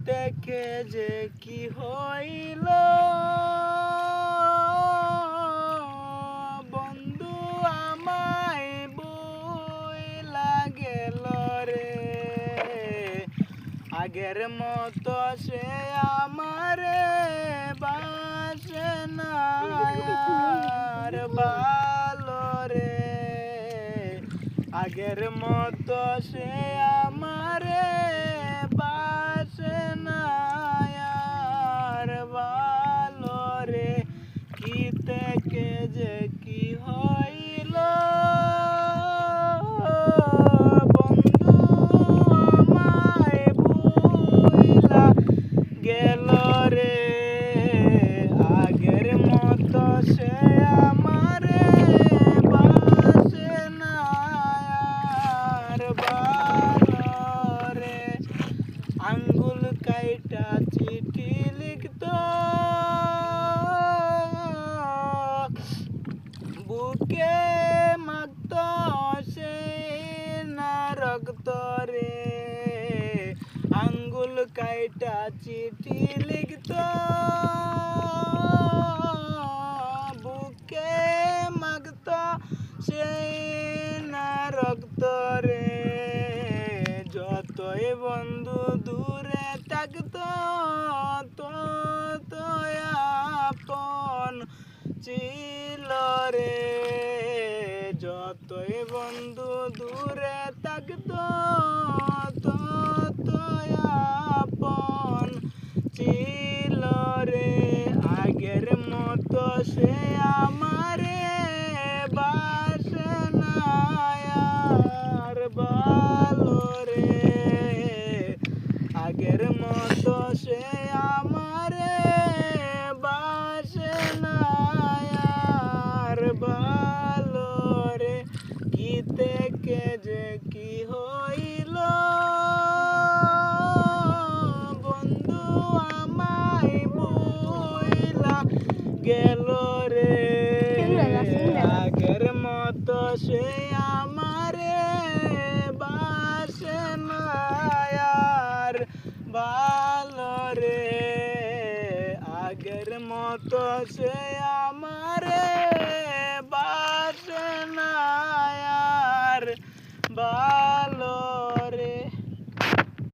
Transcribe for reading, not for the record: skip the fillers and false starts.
থেকে যে কি হইল বন্ধু আমায় বইলা গেল রে। আগের মতো সে আমারে বাসে না আর ভালো রে। আগের মতো সে আমারে বাসে না আর ভালো রে। কি থেকে যে কি হইল বন্ধু আমায় ভুইলা গেল রে। আগের মতো সে আমারে বাসে না আর ভালো রে। আঙ্গুল কাইটা চিঠি লিখত বুকে মাখত সে না রক্ত রে। আঙ্গুল কাইটা চিঠি লিখত বুকে মাখত সে না রক্ত রে। যতই বন্ধু দূরে থাকতো ততই আপন ছিল রে। যতই বন্ধু দূরে থাকতো ততই আপন ছিল রে। আগের মতো সে আমারে বাসে না আর ভালো রে। আগের মতো সে আমারে বাসে না আর ভালো রে। কি থেকে যে কি হইল বন্ধু আমায় ভুইলা গেল রে। আগের মতো সে আমারে বাসে না আর ভালো রে। আগের মতো সে আমারে বাসে না আর